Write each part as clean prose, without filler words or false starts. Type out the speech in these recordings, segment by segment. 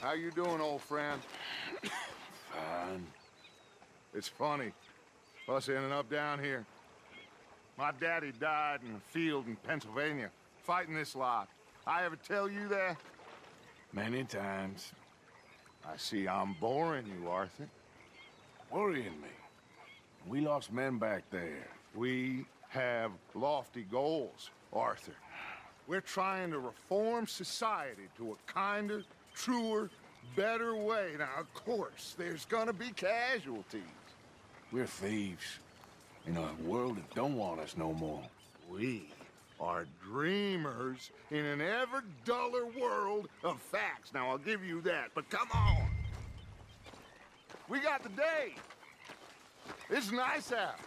How you doing, old friend? Fine. It's funny, us ending up down here. My daddy died in a field in Pennsylvania, fighting this lot. I ever tell you that? Many times. I see I'm boring you, Arthur. Worrying me. We lost men back there. We have lofty goals, Arthur. We're trying to reform society to a kinder, truer, better way. Now, of course, there's gonna be casualties. We're thieves. In a world that don't want us no more. We are dreamers in an ever duller world of facts. Now, I'll give you that, but come on. We got the day. It's nice out.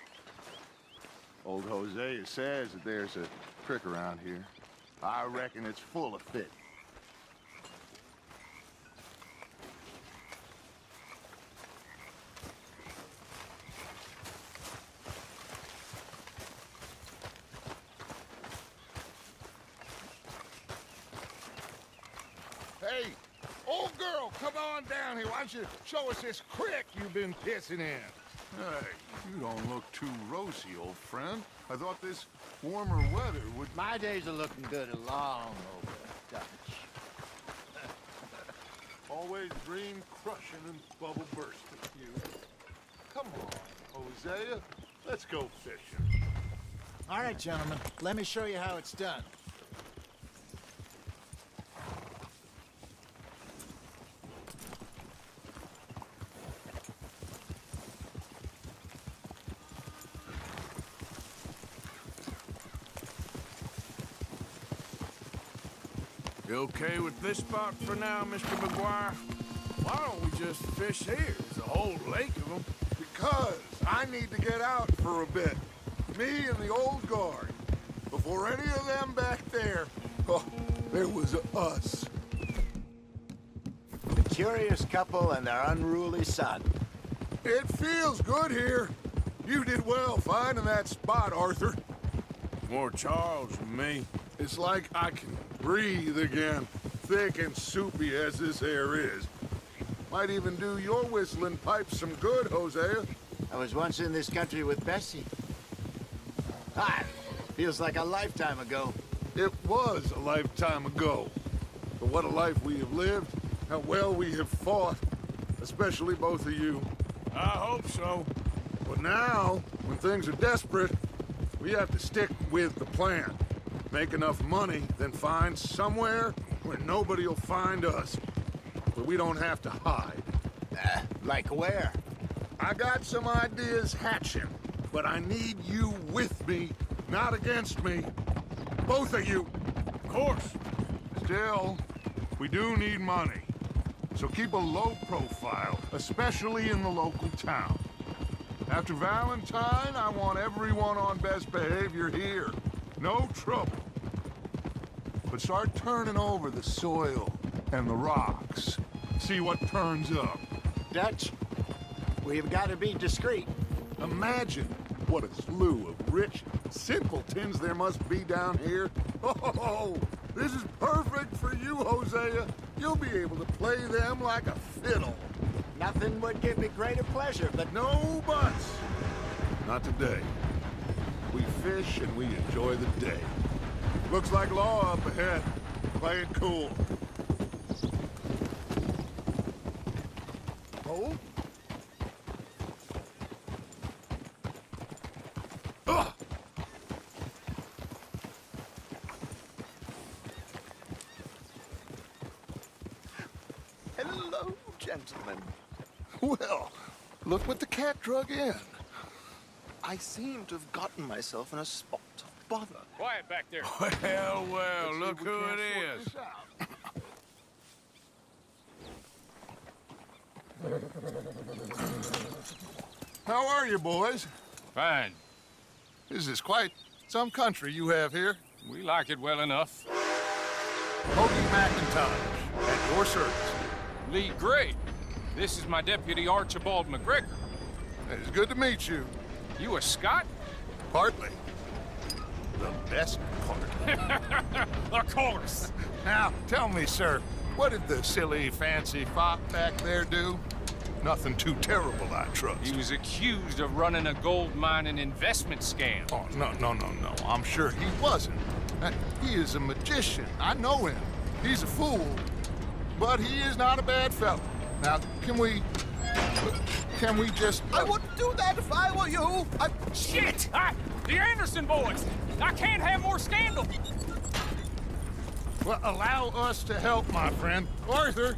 Old Hosea says that there's a creek around here. I reckon it's full of fish. Hey, old girl, come on down here. Why don't you show us this creek you've been pissing in? Hey, you don't look too rosy, old friend. I thought this warmer weather would... My days are looking good along over Dutch. Always dream crushing and bubble bursting, you. Come on, Hosea. Let's go fishing. All right, gentlemen, let me show you how it's done. You okay with this spot for now, Mr. McGuire? Why don't we just fish here? There's a whole lake of them. Because I need to get out for a bit. Me and the old guard. Before any of them back there, oh, there was us. The curious couple and their unruly son. It feels good here. You did well finding that spot, Arthur. More Charles than me. It's like I can breathe again, thick and soupy as this air is. Might even do your whistling pipes some good, Hosea. I was once in this country with Bessie. Ah, feels like a lifetime ago. It was a lifetime ago. But what a life we have lived, how well we have fought, especially both of you. I hope so. But now, when things are desperate, we have to stick with the plan. Make enough money, then find somewhere where nobody will find us. Where we don't have to hide. Like where? I got some ideas hatching, but I need you with me, not against me. Both of you. Of course. Still, we do need money. So keep a low profile, especially in the local town. After Valentine, I want everyone on best behavior here. No trouble. But start turning over the soil and the rocks. See what turns up. Dutch, we've got to be discreet. Imagine what a slew of rich simpletons there must be down here. Oh, this is perfect for you, Hosea. You'll be able to play them like a fiddle. Nothing would give me greater pleasure, but No buts. Not today. We fish and we enjoy the day. Looks like law up ahead. Play it cool. Oh? Ugh! hello, gentlemen. Well, look what the cat drug in. I seem to have gotten myself in a spot of bother. Quiet back there. Well, look who it is. How are you, boys? Fine. This is quite some country you have here. We like it well enough. Hoagie McIntosh, at your service. Lee Gray. This is my deputy Archibald McGregor. It's good to meet you. You a Scot? Partly. The best part. Of course. Now, tell me, sir, What did the silly, fancy fop back there do? Nothing too terrible, I trust. He was accused of running a gold mining investment scam. Oh, no. I'm sure he wasn't. He is a magician. I know him. He's a fool, but he is not a bad fellow. Now, can we just... I wouldn't do that if I were you. Shit! The Anderson boys! I can't have more scandal! Well, allow us to help, my friend. Arthur,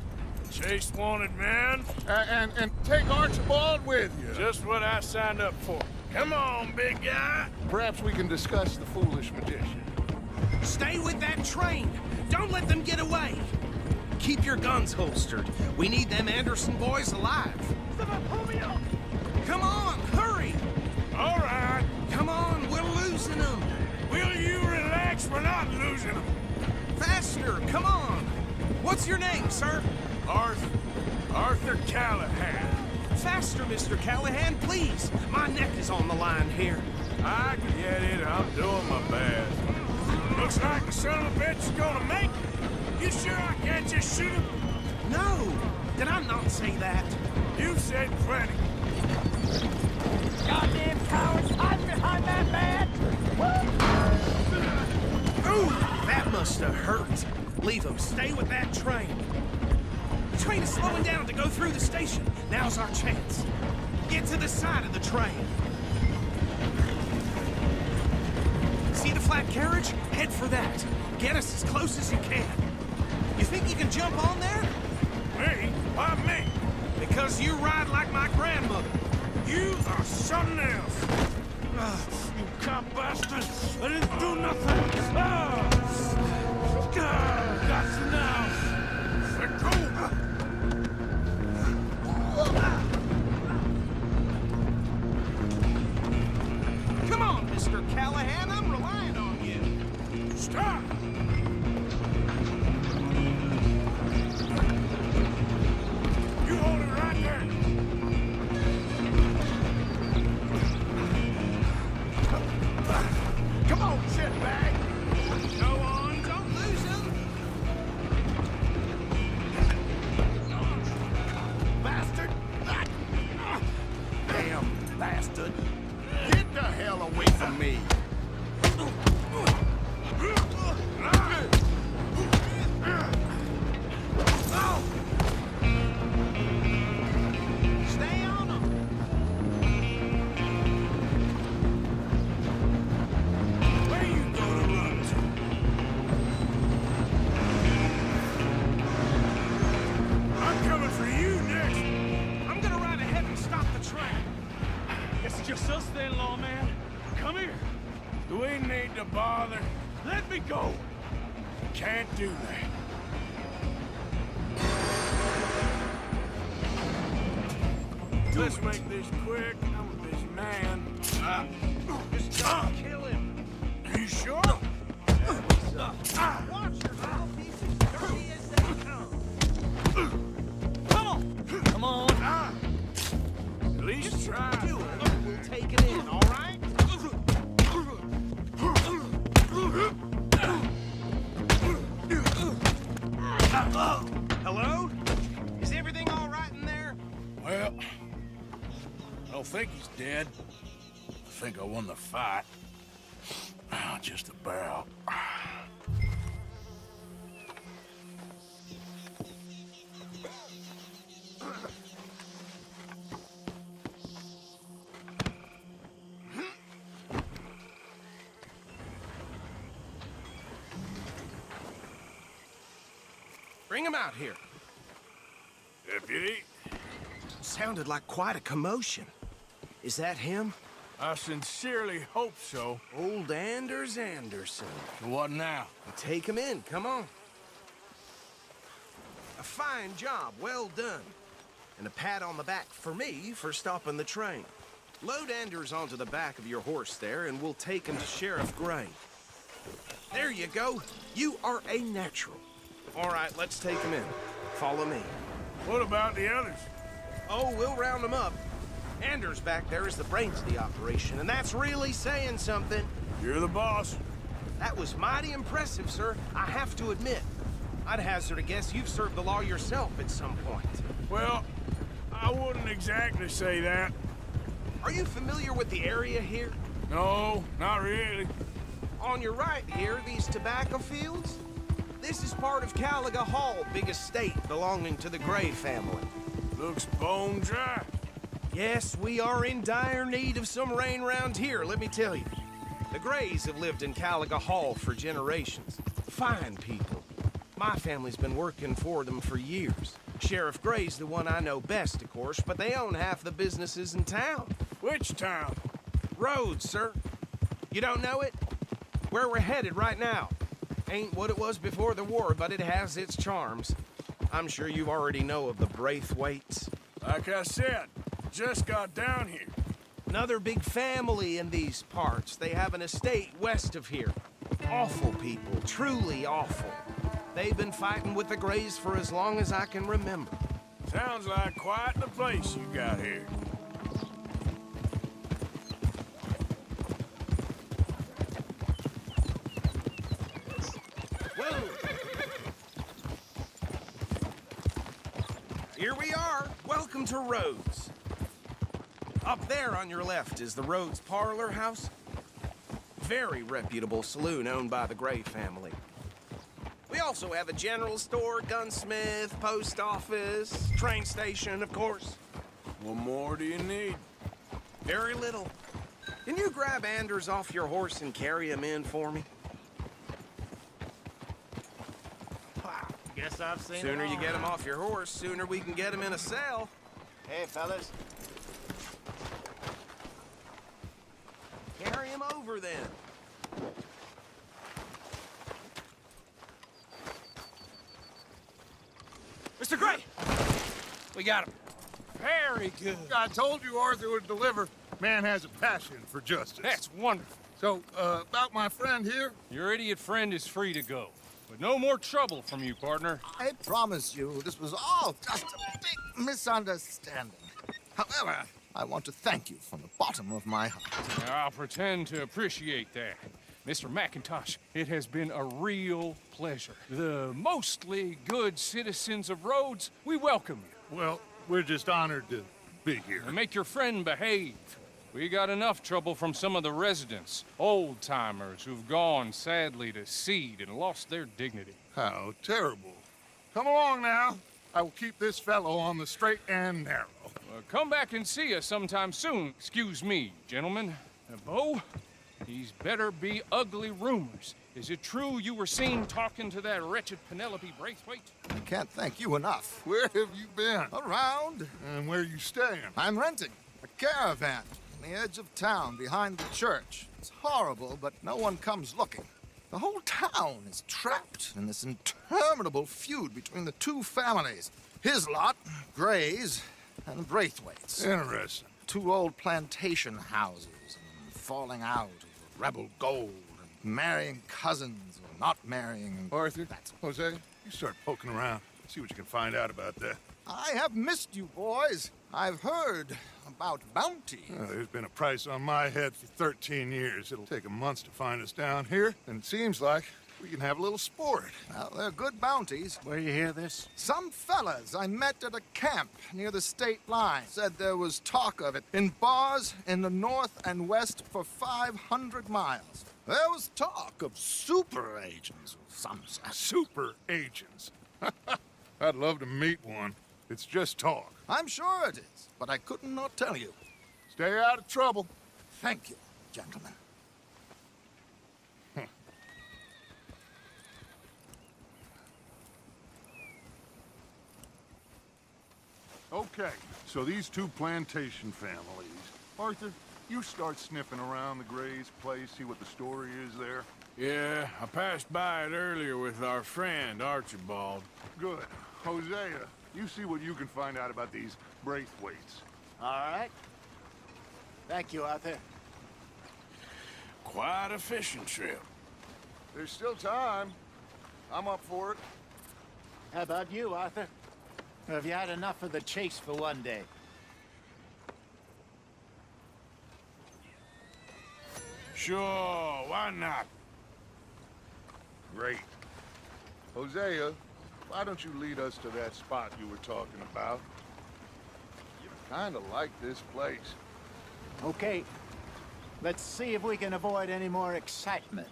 Chase wanted man. and take Archibald with you. Just what I signed up for. Come on, big guy. Perhaps we can discuss the foolish magician. Stay with that train. Don't let them get away. Keep your guns holstered. We need them Anderson boys alive. Come on, hurry. All right. Come on, we're losing them. Will you relax? We're not losing them. Faster, come on. What's your name, sir? Arthur Callahan. Faster, Mr. Callahan, please. My neck is on the line here. I get it. I'm doing my best. Looks like the son of a bitch is gonna make it. You sure I can't just shoot him? No, did I not say that? You said plenty. Goddamn cowards, hide behind that man! Ooh, that must have hurt. Leave them. Stay with that train. The train is slowing down to go through the station. Now's our chance. Get to the side of the train. See the flat carriage? Head for that. Get us as close as you can. You think you can jump on there? Me? Why me? Because you ride like my grandmother. You are something else. You cop bastard! I didn't do nothing! Got you now! Let go! Come on, Mr. Callahan, I'm relying on you. Stop! You hold it right there! Come on, shitbag! Go on, don't lose him. Bastard! Damn bastard. Get the hell away from me. Stay on him. Where you gonna run to? I'm coming for you next! I'm gonna ride ahead and stop the train. It's just us then, lawman. Come here. Do we need to bother? Let me go. Can't do that. Let's make this quick. I'm a busy man. Just don't kill him. You sure? Watch your mouthpieces, dirty as they come. Come on. Come on. At least try. Do it. We'll take it in, all right? Hello? Is everything all right in there? Well, I don't think he's dead. I think I won the fight. Just about. Bring him out here. Deputy, Sounded like quite a commotion. Is that him? I sincerely hope so. Old Anders Anderson. What now? Take him in, come on. A fine job, well done. And a pat on the back for me for stopping the train. Load Anders onto the back of your horse there, and we'll take him to Sheriff Gray. There you go. You are a natural. All right, let's take him in. Follow me. What about the others? Oh, we'll round them up. Anders back there is the brains of the operation, and that's really saying something. You're the boss. That was mighty impressive, sir. I have to admit. I'd hazard a guess you've served the law yourself at some point. Well, I wouldn't exactly say that. Are you familiar with the area here? No, not really. On your right here, these tobacco fields? This is part of Caliga Hall, big estate belonging to the Gray family. Looks bone dry. Yes, we are in dire need of some rain round here, let me tell you. The Grays have lived in Caliga Hall for generations. Fine people. My family's been working for them for years. Sheriff Gray's the one I know best, of course, but they own half the businesses in town. Which town? Rhodes, sir. You don't know it? Where we're headed right now. Ain't what it was before the war, but it has its charms. I'm sure you already know of the Braithwaites. Like I said, just got down here. Another big family in these parts. They have an estate west of here. Awful people, truly awful. They've been fighting with the Grays for as long as I can remember. Sounds like quite the place you got here. Whoa! Here we are. Welcome to Rhodes. Up there on your left is the Rhodes Parlor House. Very reputable saloon owned by the Gray family. We also have a general store, gunsmith, post office, train station, of course. What more do you need? Very little. Can you grab Anders off your horse and carry him in for me? Guess I've seen Sooner you get him off your horse, sooner we can get him in a cell. Hey, fellas. Carry him over then. Mr. Gray! We got him. Very good. I told you Arthur would deliver. Man has a passion for justice. That's wonderful. So, about my friend here? Your idiot friend is free to go. But no more trouble from you, partner. I promise you, this was all just a big misunderstanding. However, I want to thank you from the bottom of my heart. Now, I'll pretend to appreciate that. Mr. McIntosh, it has been a real pleasure. The mostly good citizens of Rhodes, we welcome you. Well, we're just honored to be here. And make your friend behave. We got enough trouble from some of the residents, old-timers who've gone, sadly, to seed and lost their dignity. How terrible. Come along now. I will keep this fellow on the straight and narrow. Come back and see us sometime soon. Excuse me, gentlemen. Bo, these better be ugly rumors. Is it true you were seen talking to that wretched Penelope Braithwaite? I can't thank you enough. Where have you been? Around, And where you staying? I'm renting a caravan on the edge of town behind the church. It's horrible, but no one comes looking. The whole town is trapped in this interminable feud between the two families. His lot, Gray's, and the Braithwaites. Interesting. Two old plantation houses, and falling out over rebel gold, and marrying cousins or not marrying. Arthur, Jose, you start poking around. See what you can find out about that. I have missed you, boys. I've heard about bounty. There's been a price on my head for 13 years. It'll take 'em months to find us down here, and it seems like we can have a little sport. Well, they're good bounties. Where you hear this? Some fellas I met at a camp near the state line said there was talk of it in bars in the north and west for 500 miles. There was talk of super agents of some sort. Super agents. I'd love to meet one. It's just talk. I'm sure it is, but I couldn't not tell you. Stay out of trouble. Thank you, gentlemen. Okay, so these two plantation families. Arthur, you start sniffing around the Gray's place, see what the story is there. Yeah, I passed by it earlier with our friend, Archibald. Good. Hosea, you see what you can find out about these Braithwaites. All right. Thank you, Arthur. Quite a fishing trip. There's still time. I'm up for it. How about you, Arthur? Or have you had enough of the chase for one day? Sure, why not? Great. Hosea, why don't you lead us to that spot you were talking about? Kind of like this place. Okay. Let's see if we can avoid any more excitement.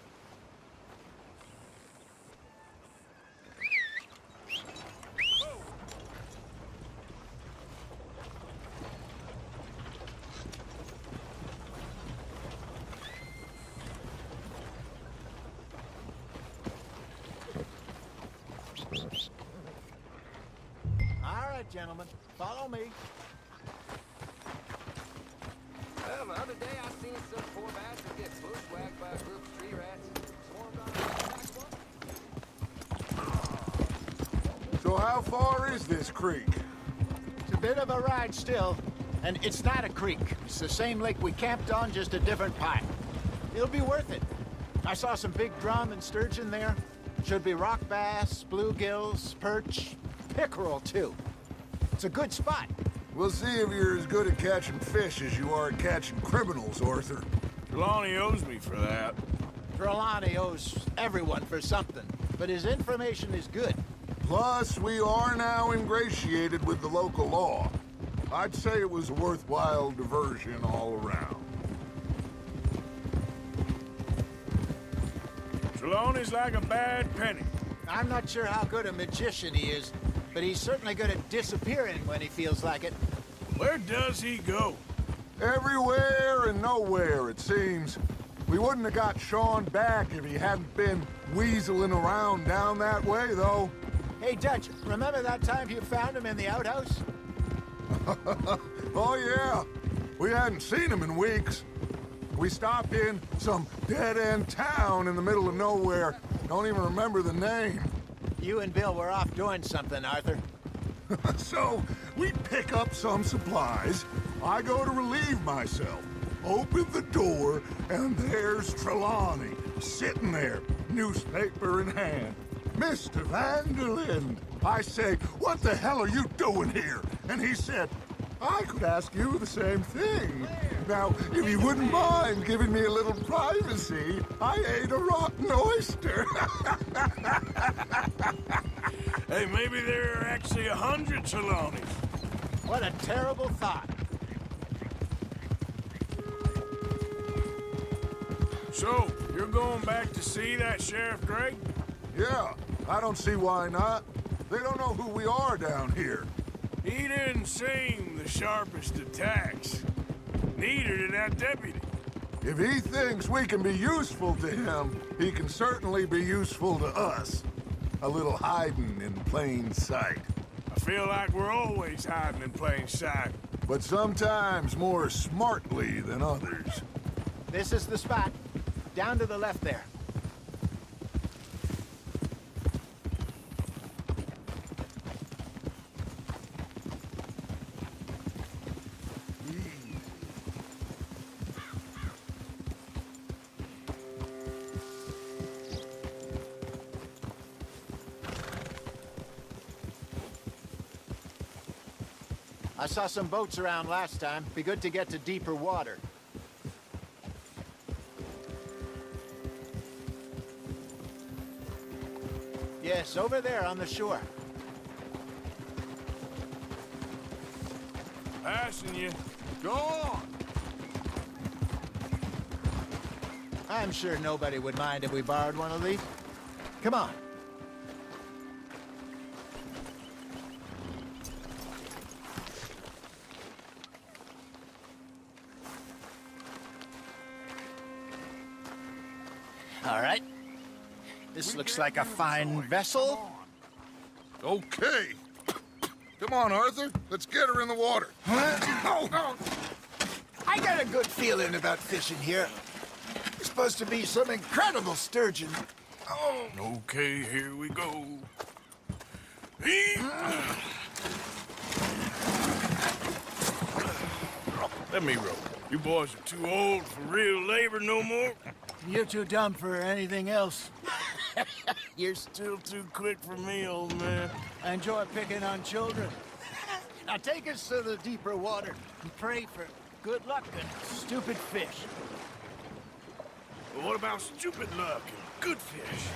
All right, gentlemen, follow me. Well, the other day I seen some poor bastard get bushwhacked by a group of tree rats. Swarmed on the back. So how far is this creek? It's a bit of a ride still, and it's not a creek. It's the same lake we camped on, just a different part. It'll be worth it. I saw some big drum and sturgeon there. Should be rock bass, bluegills, perch, pickerel too. It's a good spot. We'll see if you're as good at catching fish as you are at catching criminals, Arthur. Trelawney owes me for that. Trelawney owes everyone for something, but his information is good. Plus, we are now ingratiated with the local law. I'd say it was a worthwhile diversion all around. Trelawney's like a bad penny. I'm not sure how good a magician he is, but he's certainly good at disappearing when he feels like it. Where does he go? Everywhere and nowhere, it seems. We wouldn't have got Sean back if he hadn't been weaseling around down that way, though. Hey, Dutch, remember that time you found him in the outhouse? Oh, yeah. We hadn't seen him in weeks. We stopped in some dead-end town in the middle of nowhere. Don't even remember the name. You and Bill were off doing something, Arthur. So, we pick up some supplies. I go to relieve myself. Open the door, and there's Trelawney, sitting there, newspaper in hand. Mr. Vanderlyn. I say, what the hell are you doing here? And he said, I could ask you the same thing. Now, if you wouldn't mind giving me a little privacy, I ate a rotten oyster. Hey, maybe there are actually 100 Trelawneys. What a terrible thought. So, you're going back to see that Sheriff Gregg? Yeah, I don't see why not. They don't know who we are down here. He didn't seem the sharpest attacks. Neither did that deputy. If he thinks we can be useful to him, he can certainly be useful to us. A little hiding in plain sight. I feel like we're always hiding in plain sight. But sometimes more smartly than others. This is the spot. Down to the left there. I saw some boats around last time. Be good to get to deeper water. Yes, over there on the shore. Passing you. Go on! I'm sure nobody would mind if we borrowed one of these. Come on. All right. This looks like a fine vessel. Okay. Come on, Arthur. Let's get her in the water. I got a good feeling about fishing here. There's supposed to be some incredible sturgeon. Oh. Okay, here we go. Let me row. You boys are too old for real labor no more. You're too dumb for anything else. You're still too quick for me, old man. I enjoy picking on children. Now take us to the deeper water and pray for good luck and stupid fish. But what about stupid luck and good fish?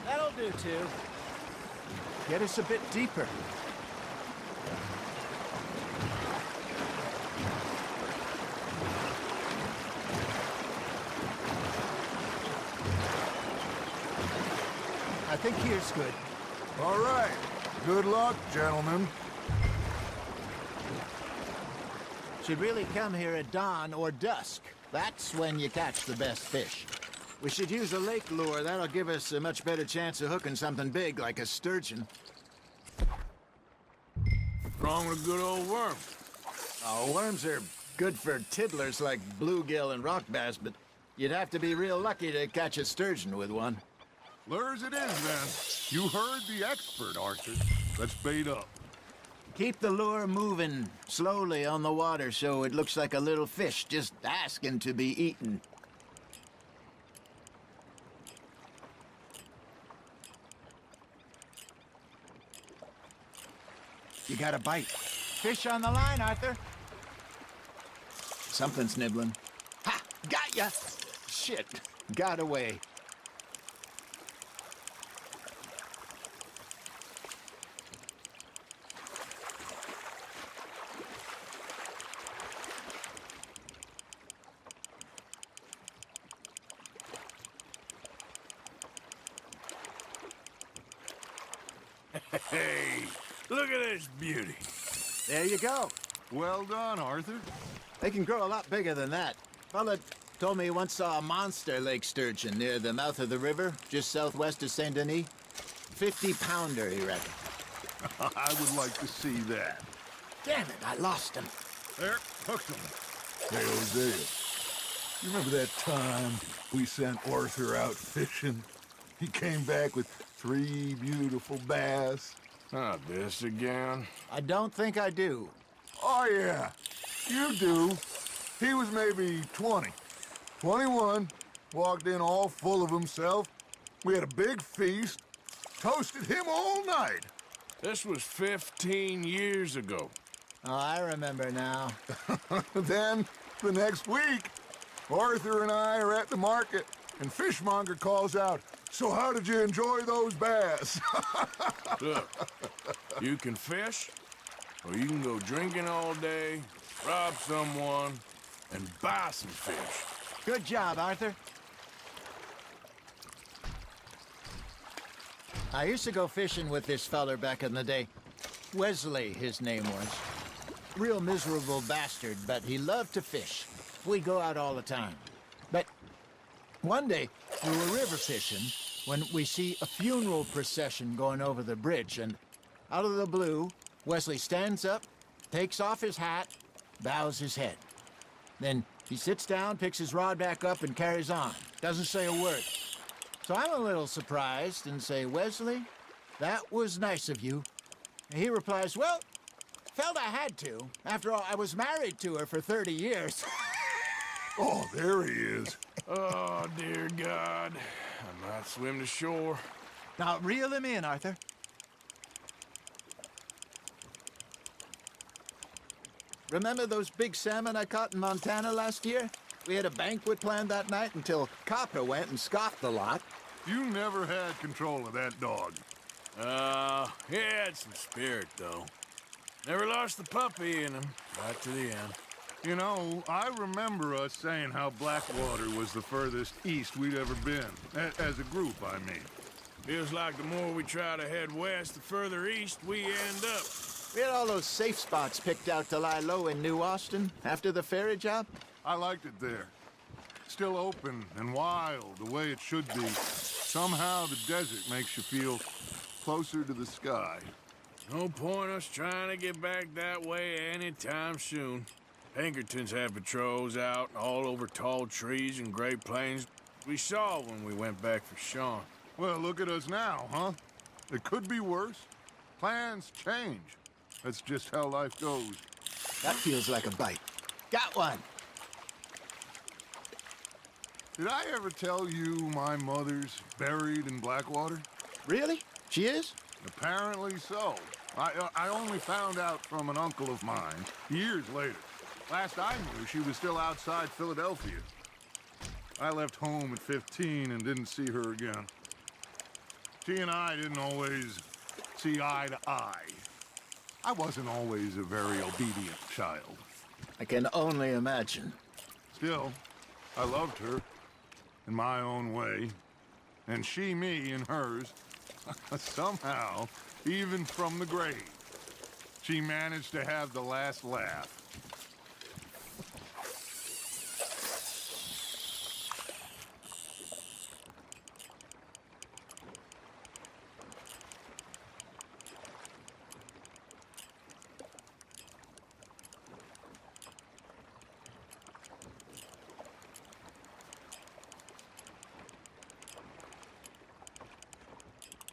That'll do, too. Get us a bit deeper. I think here's good. All right. Good luck, gentlemen. Should really come here at dawn or dusk. That's when you catch the best fish. We should use a lake lure. That'll give us a much better chance of hooking something big like a sturgeon. What's wrong with a good old worm? Oh, worms are good for tiddlers like bluegill and rock bass, but you'd have to be real lucky to catch a sturgeon with one. Lures it is, then. You heard the expert, Arthur. Let's bait up. Keep the lure moving slowly on the water so it looks like a little fish just asking to be eaten. You got a bite. Fish on the line, Arthur. Something's nibbling. Ha! Got ya! Shit. Got away. Hey, look at this beauty. There you go. Well done, Arthur. They can grow a lot bigger than that. Fella told me he once saw a monster lake sturgeon near the mouth of the river, just southwest of Saint Denis. 50-pounder, he reckoned. I would like to see that. Damn it, I lost him. There, hooked him. Hey, Hosea. You remember that time we sent Arthur out fishing? He came back with 3 beautiful bass. Not this again. I don't think I do. Oh, yeah. You do. He was maybe 20. 21. Walked in all full of himself. We had a big feast. Toasted him all night. This was 15 years ago. Oh, I remember now. Then, the next week, Arthur and I are at the market, and Fishmonger calls out, "So how did you enjoy those bass?" Look, you can fish, or you can go drinking all day, rob someone, and buy some fish. Good job, Arthur. I used to go fishing with this feller back in the day. Wesley, his name was. Real miserable bastard, but he loved to fish. We'd go out all the time. But one day, we were river fishing when we see a funeral procession going over the bridge, and out of the blue, Wesley stands up, takes off his hat, bows his head. Then he sits down, picks his rod back up, and carries on. Doesn't say a word. So I'm a little surprised and say, "Wesley, that was nice of you." And he replies, "Well, felt I had to. After all, I was married to her for 30 years. Oh, there he is. Oh, dear God. I might swim to shore. Now, reel him in, Arthur. Remember those big salmon I caught in Montana last year? We had a banquet planned that night until Copper went and scoffed the lot. You never had control of that dog. He had some spirit, though. Never lost the puppy in him, right to the end. You know, I remember us saying how Blackwater was the furthest east we'd ever been. As a group, I mean. Feels like the more we try to head west, the further east we end up. We had all those safe spots picked out to lie low in New Austin after the ferry job. I liked it there. Still open and wild, the way it should be. Somehow the desert makes you feel closer to the sky. No point us trying to get back that way anytime soon. Pinkertons had patrols out all over tall trees and Great Plains. We saw when we went back for Sean. Well, look at us now, huh? It could be worse. Plans change. That's just how life goes. That feels like a bite. Got one. Did I ever tell you my mother's buried in Blackwater? Really? She is? Apparently so. I only found out from an uncle of mine years later. Last I knew, she was still outside Philadelphia. I left home at 15 and didn't see her again. She and I didn't always see eye to eye. I wasn't always a very obedient child. I can only imagine. Still, I loved her in my own way, and she me in hers. Somehow, even from the grave, she managed to have the last laugh.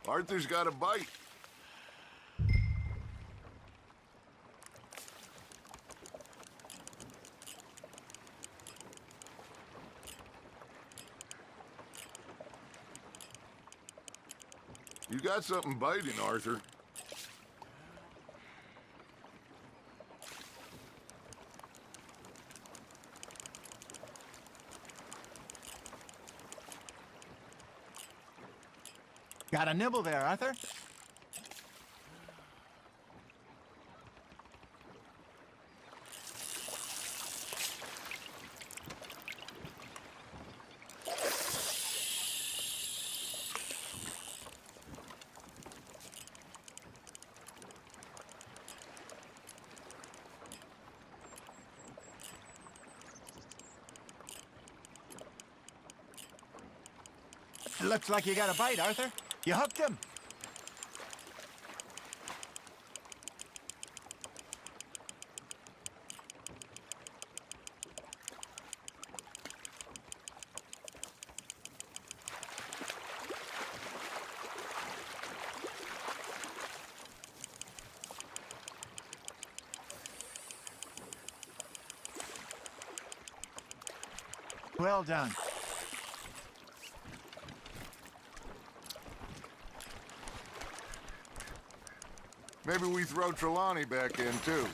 Arthur's got a bite. You got something biting, Arthur. Got a nibble there, Arthur? Looks like you got a bite, Arthur. You hooked him. Well done. Maybe we throw Trelawney back in, too.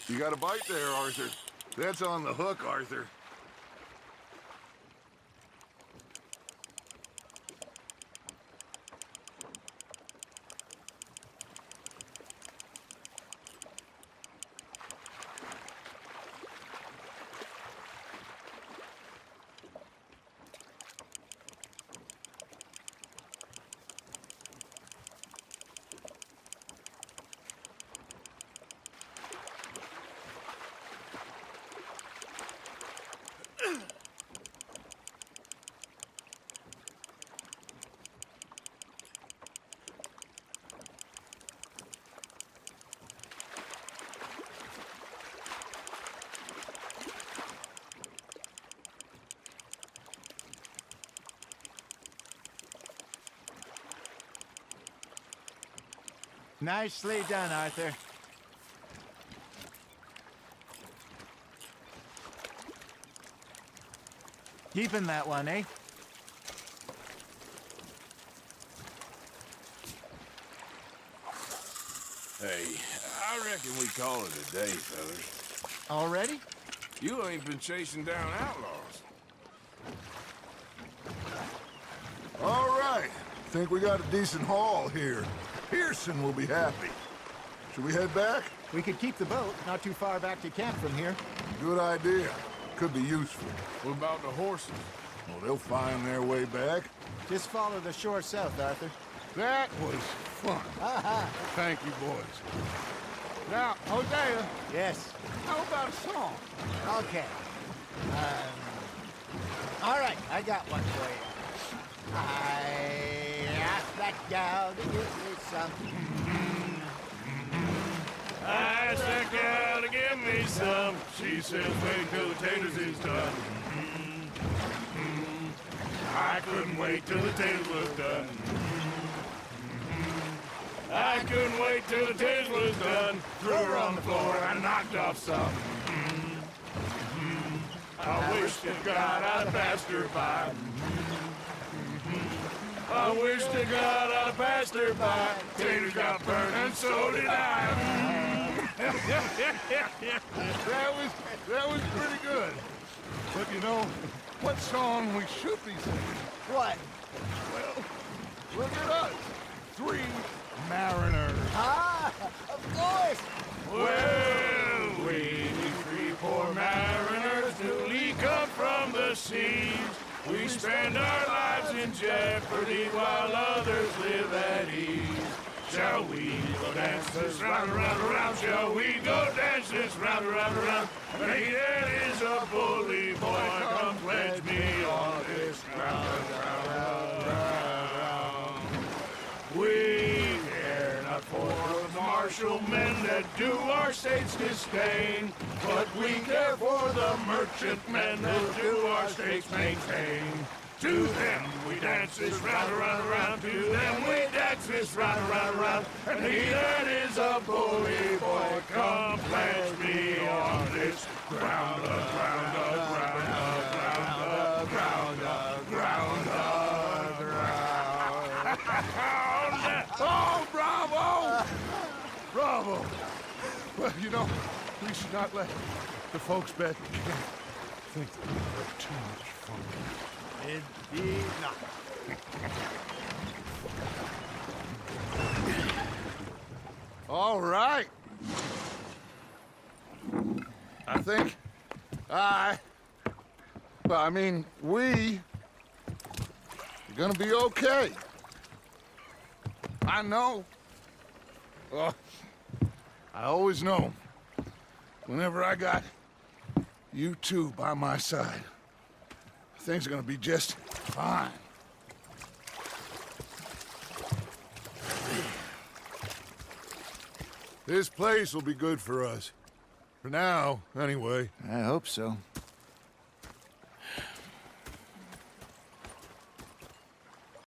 You got a bite there, Arthur. That's on the hook, Arthur. Nicely done, Arthur. Keeping that one, eh? Hey, I reckon we call it a day, fellas. Already? You ain't been chasing down outlaws. All right. Think we got a decent haul here. Pearson will be happy. Should we head back? We could keep the boat not too far back to camp from here. Good idea. Could be useful. What about the horses? Well, they'll find their way back. Just follow the shore south, Arthur. That was fun. Thank you, boys. Now, Hosea, Yes. how about a song? Okay. All right, I got one for you. I asked that gal to give me some. I asked that gal to give me some. She says, wait till the taters is done. I couldn't wait till the taters was done. I couldn't wait till the taters was done. Threw her on the floor and I knocked off some. I wish to God I'd passed her by. I wish to God I'd passed her by. Taters got burned and so did I. That was pretty good. But you know, what song we should be singing? What? Well, look at us. 3 mariners. Ah, of course. Well, we 3 poor mariners newly come from the seas. We spend our lives in jeopardy while others live at ease. Shall we go dance this round, around, around? Shall we go dance this round, around, around? Hey, that is a bully boy. Come pledge me on this ground, round. We care not for the martial men that do our state's disdain, but we care for the merchant men that do our state's maintain. To them we dance this round, around, around. To them we dance this round, around, around. And he that is a bully boy, come pledge me on this ground, ground, ground, ground, ground, ground, ground. Oh, bravo! Bravo! Well, you know, we should not let the folks back at camp think that we have too much fun. Indeed not. All right. I think we are gonna be okay. I know. Oh, I always know. Whenever I got you two by my side, things are gonna be just fine. This place will be good for us. For now, anyway. I hope so.